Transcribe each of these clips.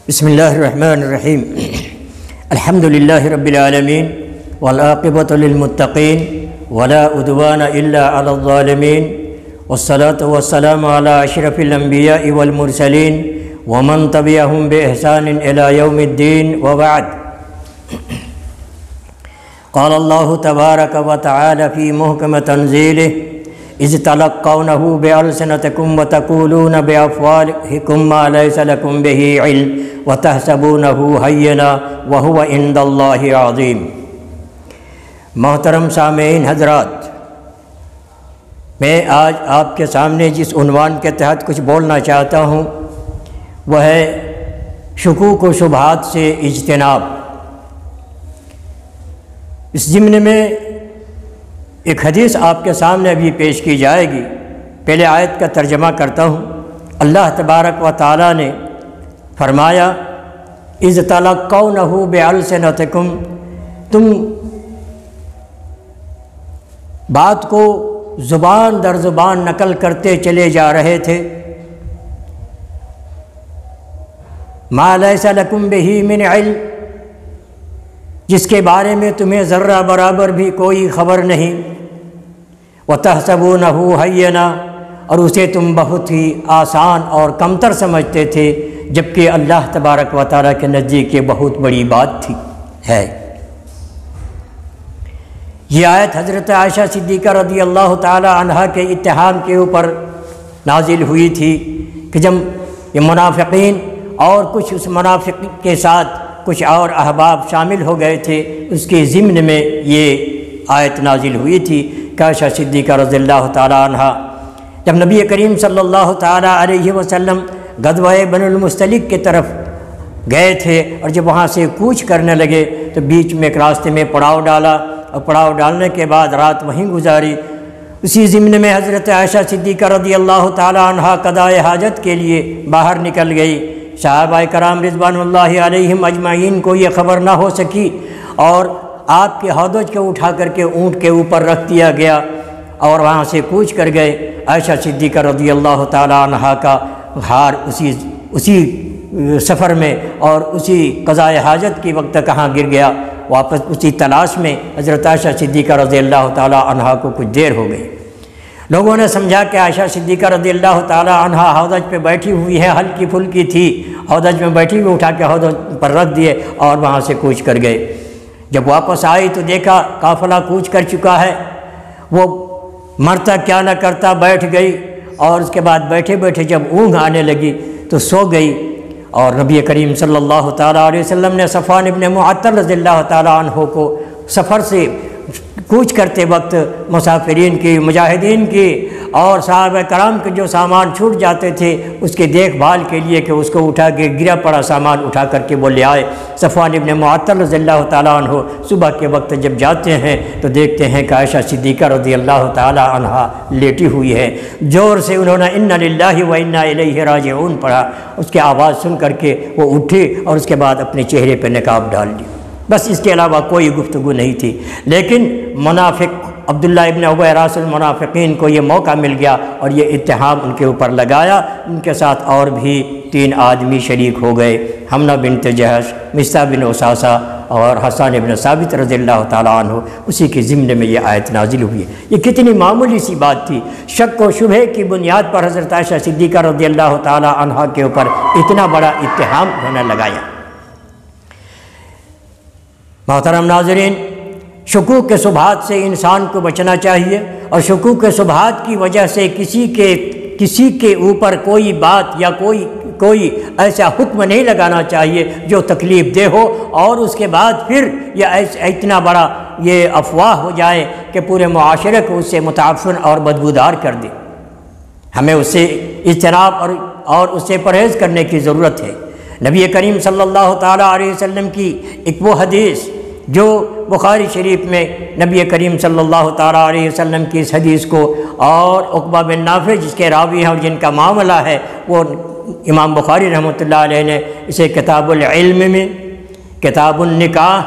بسم اللہ الرحمن الرحیم الحمد للہ رب العالمین والعاقبۃ للمتقین ولا عدوان الا علی الظالمین والصلاة والسلام علی اشرف الانبیاء والمرسلین ومن تبعهم بإحسان الى یوم الدین وبعد۔ قال اللہ تبارک وتعالی فی محکم تنزیلہ اذ تلقونہ بألسنتکم وتقولون بأفواہکم ما لیس لکم بہ علم وتحسبونہ ہینا وہو عند اللہ عظیم۔ محترم سامعین حضرات، میں آج آپ کے سامنے جس عنوان کے تحت کچھ بولنا چاہتا ہوں وہ ہے شکوک و شبہات سے اجتناب۔ اس ضمن میں ایک حدیث آپ کے سامنے ابھی پیش کی جائے گی۔ پہلے آیت کا ترجمہ کرتا ہوں۔ اللہ تبارک و تعالی نے فرمایا اذ تلقونہ بألسنتکم، تم بات کو زبان در زبان نقل کرتے چلے جا رہے تھے، ما لیس لکم بہ من علم، جس کے بارے میں تمہیں ذرہ برابر بھی کوئی خبر نہیں، وتحسبونہ ہینا، اور اسے تم بہت ہی آسان اور کمتر سمجھتے تھے، جبکہ اللہ تبارک و تعالیٰ کے نزدیک یہ بہت بڑی بات ہے۔ یہ آیت حضرت عائشہ صدیقہ رضی اللہ تعالی عنہا کے اتہام کے اوپر نازل ہوئی تھی کہ جب یہ منافقین اور کچھ اس منافق کے ساتھ کچھ اور احباب شامل ہو گئے تھے، اس کے ضمن میں یہ آیت نازل ہوئی تھی کہ عائشہ صدیقہ رضی اللہ تعالی عنہا جب نبی کریم صلی اللہ تعالی علیہ وسلم غزوہ بنو المصطلق کی طرف گئے تھے اور جب وہاں سے کوچ کرنے لگے تو بیچ میں ایک راستے میں پڑاؤ ڈالا، اور پڑاؤ ڈالنے کے بعد رات وہیں گزاری۔ اسی ضمن میں حضرت عائشہ صدیقہ رضی اللہ تعالی عنہا قضائے حاجت کے لیے باہر نکل گئی۔ صحابہ کرام رضوان اللہ علیہم اجمعین کو یہ خبر نہ ہو سکی اور آپ کے ہودج کو اٹھا کر کے اونٹ کے اوپر رکھ دیا گیا اور وہاں سے کوچ کر گئے۔ عائشہ صدیقہ رضی اللہ تعالی عنہا کا ہار اسی سفر میں اور اسی قضائے حاجت کی وقت کہاں گر گیا، واپس اسی تلاش میں حضرت عائشہ صدیقہ رضی اللہ تعالی عنہا کو کچھ دیر ہو گئی۔ لوگوں نے سمجھا کہ عائشہ صدیقہ رضی اللہ تعالی عنہا ہودج پہ بیٹھی ہوئی ہے، ہلکی پھلکی تھی، ہودج میں بیٹھی ہوئی، اٹھا کے ہودج پر رکھ دیے اور وہاں سے کوچ کر گئے۔ جب واپس آئی تو دیکھا قافلہ کوچ کر چکا ہے، وہ مرتا کیا نہ کرتا بیٹھ گئی، اور اس کے بعد بیٹھے بیٹھے جب اونگ آنے لگی تو سو گئی۔ اور نبی کریم صلی اللہ تعالیٰ علیہ وسلم نے صفوان ابن معطل رضی اللہ تعالیٰ عنہ کو سفر سے کوچ کرتے وقت مسافرین کی، مجاہدین کی اور صحابہ کرام کے جو سامان چھوٹ جاتے تھے اس کے دیکھ بھال کے لیے کہ اس کو اٹھا کے گرا پڑا سامان اٹھا کر کے وہ لے آئے۔ صفوان ابن معطل رضی اللہ تعالیٰ عنہ صبح کے وقت جب جاتے ہیں تو دیکھتے ہیں کہ عائشہ صدیقہ رضی اللہ تعالیٰ عنہا لیٹی ہوئی ہے۔ زور سے انہوں نے انا للہ و انا الیہ راجعون پڑھا، اس کی آواز سن کر کے وہ اٹھی اور اس کے بعد اپنے چہرے پہ نقاب ڈال لی، بس اس کے علاوہ کوئی گفتگو نہیں تھی۔ لیکن منافق عبداللہ ابن ابی راس المنافقین کو یہ موقع مل گیا اور یہ اتہام ان کے اوپر لگایا۔ ان کے ساتھ اور بھی 3 آدمی شریک ہو گئے، حمنہ بنت جہش، مصعب بن اساسہ اور حسان ابن ثابت رضی اللہ تعالیٰ عنہ۔ اسی کے ضمن میں یہ آیت نازل ہوئی ہے۔ یہ کتنی معمولی سی بات تھی، شک و شبہ کی بنیاد پر حضرت عائشہ صدیقہ رضی اللہ تعالیٰ عنہ کے اوپر اتنا بڑا اتہام ہونے لگایا۔ محترم ناظرین، شکوک کے شبہات سے انسان کو بچنا چاہیے، اور شکوک کے شبہات کی وجہ سے کسی کے اوپر کوئی بات یا کوئی ایسا حکم نہیں لگانا چاہیے جو تکلیف دہ ہو، اور اس کے بعد پھر یہ اتنا بڑا یہ افواہ ہو جائے کہ پورے معاشرے کو اس سے متعفن اور بدبودار کر دے۔ ہمیں اس سے اجتناب اور اس سے پرہیز کرنے کی ضرورت ہے۔ نبی کریم صلی اللہ تعالیٰ علیہ وسلم کی ایک وہ حدیث جو بخاری شریف میں نبی کریم صلی اللہ تعالیٰ علیہ وسلم کی اس حدیث کو اور عقبہ بن نافع جس کے راوی ہیں اور جن کا معاملہ ہے، وہ امام بخاری رحمۃ اللہ علیہ نے اسے کتاب العلم میں، کتاب النکاح،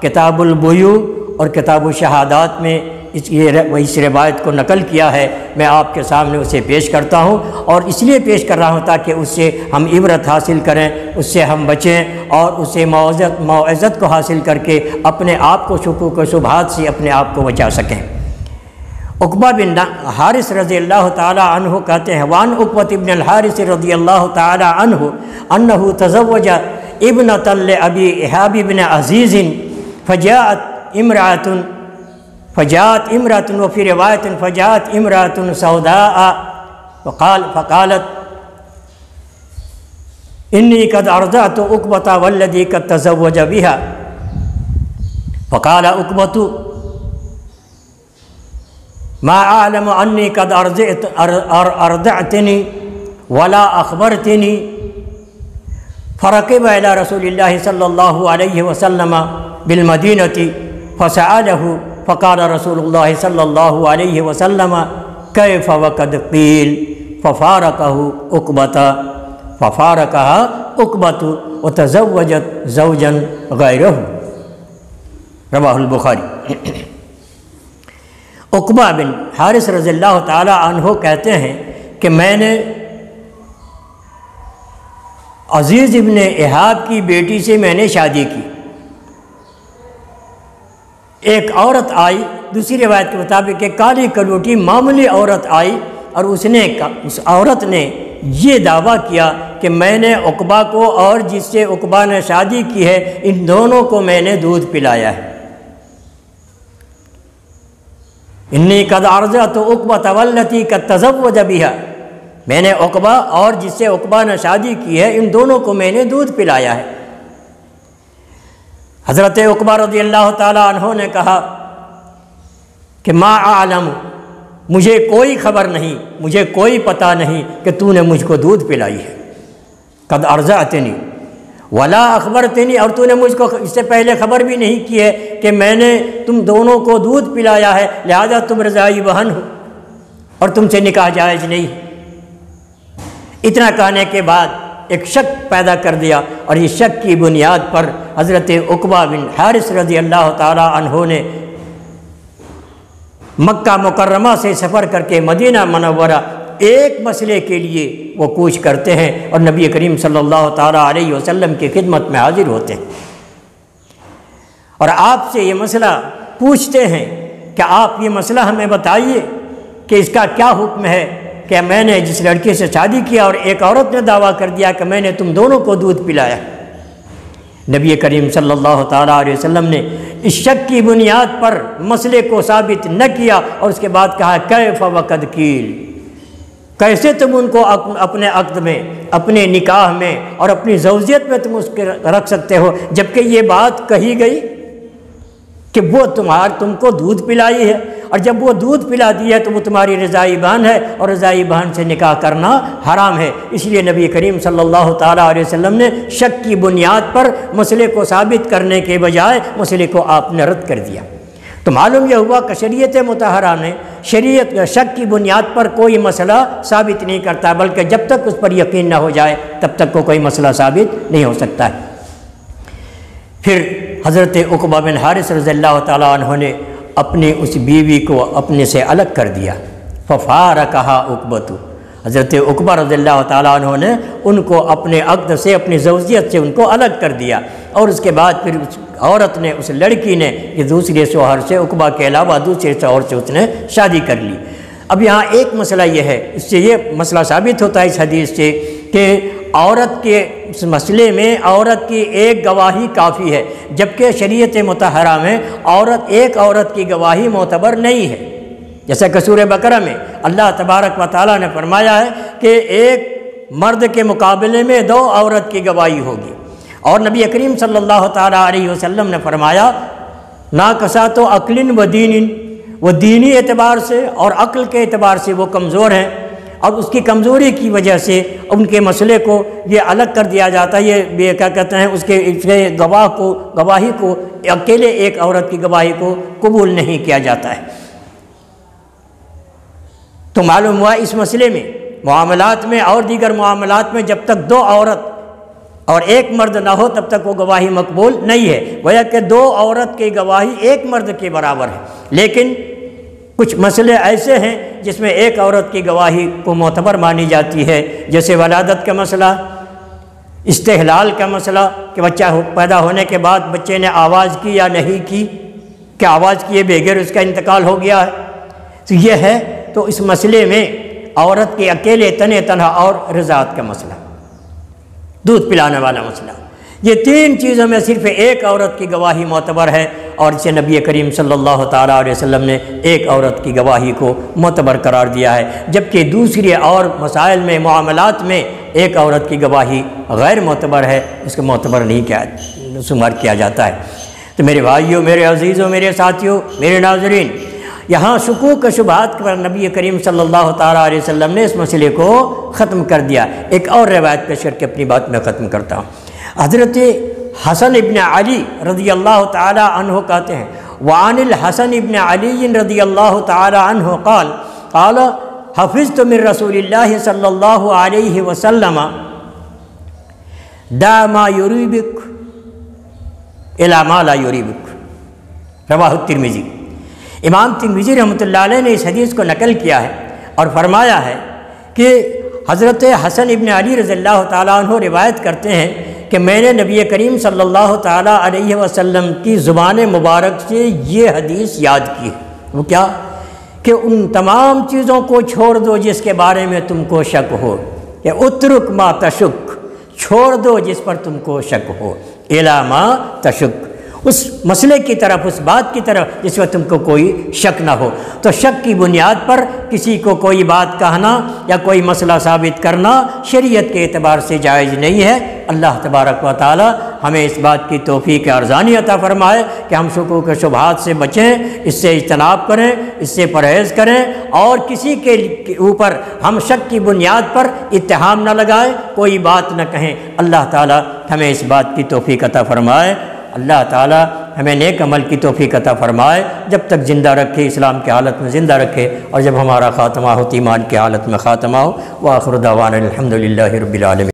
کتاب البیوع اور کتاب الشہادات میں اس روایت کو نقل کیا ہے، میں آپ کے سامنے اسے پیش کرتا ہوں، اور اس لیے پیش کر رہا ہوں تاکہ اس سے ہم عبرت حاصل کریں، اس سے ہم بچیں، اور اسے موعظت کو حاصل کر کے اپنے آپ کو شکوک و شبہات سے اپنے آپ کو بچا سکیں۔ عقبہ بن حارث رضی اللہ تعالی عنہ کہتے ہیں، وان عقبۃ بن الحارث رضی اللہ تعالی عنہ انہ تزوج ابنۃ لابی احاب بن عزیز فجاءت امرأة وفي رواية فجاءت امرأة سوداء فقالت إني قد أرضعت عقبة والذي قد تزوج بها، فقال عقبة ما أعلم أني قد أرضعتني ولا أخبرتني، فركب إلى رسول الله صلى الله عليه وسلم بالمدينة فسأله، فقال رسول الله صلى الله عليه وسلم كيف وقد قيل، ففارقها عقبة وتزوجت زوجا غيره، رواہ البخاری۔ عقبہ بن حارث رضی اللہ تعالی عنہ کہتے ہیں کہ میں نے عزیز ابن احاب کی بیٹی سے میں نے شادی کی۔ ایک عورت آئی، دوسری روایت کے مطابق ایک کالی کلوٹی معمولی عورت آئی، اور اس عورت نے یہ دعویٰ کیا کہ میں نے عقبہ کو اور جس سے عقبہ نے شادی کی ہے ان دونوں کو میں نے دودھ پلایا ہے۔ انی قد ارضعت عقبۃ واللتی قد تزوج بها، میں نے عقبہ اور جس سے عقبہ نے شادی کی ہے ان دونوں کو میں نے دودھ پلایا ہے۔ حضرت عقبہ رضی اللہ تعالیٰ عنہ نے کہا کہ ما اعلم، مجھے کوئی خبر نہیں، مجھے کوئی پتہ نہیں کہ تو نے مجھ کو دودھ پلائی ہے۔ قد ارضعتنی ولا اخبرتنی، اور تو نے مجھ کو اس سے پہلے خبر بھی نہیں کی ہے کہ میں نے تم دونوں کو دودھ پلایا ہے، لہذا تم رضائی بہن ہو اور تم سے نکاح جائز نہیں۔ اتنا کہنے کے بعد ایک شک پیدا کر دیا، اور یہ شک کی بنیاد پر حضرت عقبہ بن حارث رضی اللہ تعالی عنہ نے مکہ مکرمہ سے سفر کر کے مدینہ منورہ ایک مسئلے کے لیے وہ کوچ کرتے ہیں، اور نبی کریم صلی اللہ تعالیٰ علیہ وسلم کی خدمت میں حاضر ہوتے ہیں، اور آپ سے یہ مسئلہ پوچھتے ہیں کہ آپ یہ مسئلہ ہمیں بتائیے کہ اس کا کیا حکم ہے کہ میں نے جس لڑکی سے شادی کیا اور ایک عورت نے دعویٰ کر دیا کہ میں نے تم دونوں کو دودھ پلایا۔ نبی کریم صلی اللہ تعالیٰ علیہ وسلم نے اس شک کی بنیاد پر مسئلے کو ثابت نہ کیا، اور اس کے بعد کہا کیف وقد قیل، کیسے تم ان کو اپنے عقد میں، اپنے نکاح میں اور اپنی زوجیت میں تم اس کے رکھ سکتے ہو، جبکہ یہ بات کہی گئی کہ وہ تم کو دودھ پلائی ہے، اور جب وہ دودھ پلا دی ہے تو وہ تمہاری رضائی بہن ہے، اور رضائی بہن سے نکاح کرنا حرام ہے۔ اس لیے نبی کریم صلی اللہ تعالیٰ علیہ وسلم نے شک کی بنیاد پر مسئلے کو ثابت کرنے کے بجائے مسئلے کو آپ نے رد کر دیا۔ تو معلوم یہ ہوا کہ شریعت مطہرہ نے شریعت شک کی بنیاد پر کوئی مسئلہ ثابت نہیں کرتا، بلکہ جب تک اس پر یقین نہ ہو جائے تب تک کوئی مسئلہ ثابت نہیں ہو سکتا ہے۔ پھر حضرت عقبہ بن حارث رضی اللہ تعالیٰ عنہ نے اپنی اس بیوی کو اپنے سے الگ کر دیا، ففارقھا عقبۃ، حضرت عقبہ رضی اللہ تعالیٰ عنہ نے ان کو اپنے عقد سے، اپنی زوجیت سے ان کو الگ کر دیا، اور اس کے بعد پھر اس عورت نے، اس لڑکی نے یہ دوسرے شوہر سے، عقبہ کے علاوہ دوسرے شوہر سے اس نے شادی کر لی۔ اب یہاں ایک مسئلہ یہ ہے، اس سے یہ مسئلہ ثابت ہوتا ہے اس حدیث سے کہ عورت کے اس مسئلے میں عورت کی ایک گواہی کافی ہے، جبکہ شریعت مطہرہ میں ایک عورت کی گواہی معتبر نہیں ہے۔ جیسا کہ سورہ بقرہ میں اللہ تبارک و تعالیٰ نے فرمایا ہے کہ ایک مرد کے مقابلے میں 2 عورت کی گواہی ہوگی، اور نبی کریم صلی اللہ تعالیٰ علیہ وسلم نے فرمایا ناقصات و عقل و دین، وہ دینی اعتبار سے اور عقل کے اعتبار سے وہ کمزور ہیں، اور اس کی کمزوری کی وجہ سے ان کے مسئلے کو یہ الگ کر دیا جاتا ہے، یہ کیا کہتے ہیں اس کے گواہی کو اکیلے ایک عورت کی گواہی کو قبول نہیں کیا جاتا ہے۔ تو معلوم ہوا اس مسئلے میں معاملات میں اور دیگر معاملات میں جب تک 2 عورت اور ایک مرد نہ ہو تب تک وہ گواہی مقبول نہیں ہے، گویا کہ 2 عورت کی گواہی ایک مرد کے برابر ہے، لیکن کچھ مسئلے ایسے ہیں جس میں ایک عورت کی گواہی کو معتبر مانی جاتی ہے، جیسے ولادت کا مسئلہ، استحلال کا مسئلہ کہ بچہ پیدا ہونے کے بعد بچے نے آواز کی یا نہیں کی، کہ آواز کیے بغیر اس کا انتقال ہو گیا ہے، تو یہ ہے۔ تو اس مسئلے میں عورت کے اکیلے تنہا اور رضاعت کا مسئلہ، دودھ پلانے والا مسئلہ، یہ تین چیزوں میں صرف ایک عورت کی گواہی معتبر ہے، اور اسے نبی کریم صلی اللہ تعالیٰ علیہ وسلم نے ایک عورت کی گواہی کو معتبر قرار دیا ہے، جبکہ دوسری اور مسائل میں، معاملات میں ایک عورت کی گواہی غیر معتبر ہے، اس کو معتبر نہیں شمار کیا جاتا ہے۔ تو میرے بھائیوں، میرے عزیزوں، میرے ساتھیوں، میرے ناظرین، یہاں شکوک و شبہات پر نبی کریم صلی اللہ تعالیٰ علیہ وسلم نے اس مسئلے کو ختم کر دیا۔ ایک اور روایت پیش کر کے اپنی بات میں ختم کرتا ہوں۔ حضرت حسن ابن علی رضی اللہ تعالیٰ عنہ کہتے ہیں، وعن الحسن ابن علی رضی اللہ تعالیٰ عنہ قال حفظت من رسول اللہ صلی اللہ علیہ وسلم دع ما یریبک الی ما لا یریبک، رواہ الترمذی۔ امام ترمذی رحمۃ اللہ علیہ نے اس حدیث کو نقل کیا ہے اور فرمایا ہے کہ حضرت حسن ابن علی رضی اللہ تعالیٰ عنہ روایت کرتے ہیں کہ میں نے نبی کریم صلی اللہ تعالیٰ علیہ وسلم کی زبان مبارک سے یہ حدیث یاد کی ہے۔ وہ کیا؟ کہ ان تمام چیزوں کو چھوڑ دو جس کے بارے میں تم کو شک ہو، کہ اترک ما تشک، چھوڑ دو جس پر تم کو شک ہو، الی ما تشک، اس مسئلے کی طرف، اس بات کی طرف جس میں تم کو کوئی شک نہ ہو۔ تو شک کی بنیاد پر کسی کو کوئی بات کہنا یا کوئی مسئلہ ثابت کرنا شریعت کے اعتبار سے جائز نہیں ہے۔ اللہ تبارک و تعالی ہمیں اس بات کی توفیق ارزانی عطا فرمائے کہ ہم شکوک و شبہات سے بچیں، اس سے اجتناب کریں، اس سے پرہیز کریں، اور کسی کے اوپر ہم شک کی بنیاد پر اتہام نہ لگائیں، کوئی بات نہ کہیں۔ اللہ تعالی ہمیں اس بات کی توفیق عطا فرمائے۔ اللہ تعالی ہمیں نیک عمل کی توفیق عطا فرمائے، جب تک زندہ رکھے، اسلام کی حالت میں زندہ رکھے، اور جب ہمارا خاتمہ ہو ایمان کی حالت میں خاتمہ ہو۔ وآخر دعوانا الحمدللہ رب العالمین۔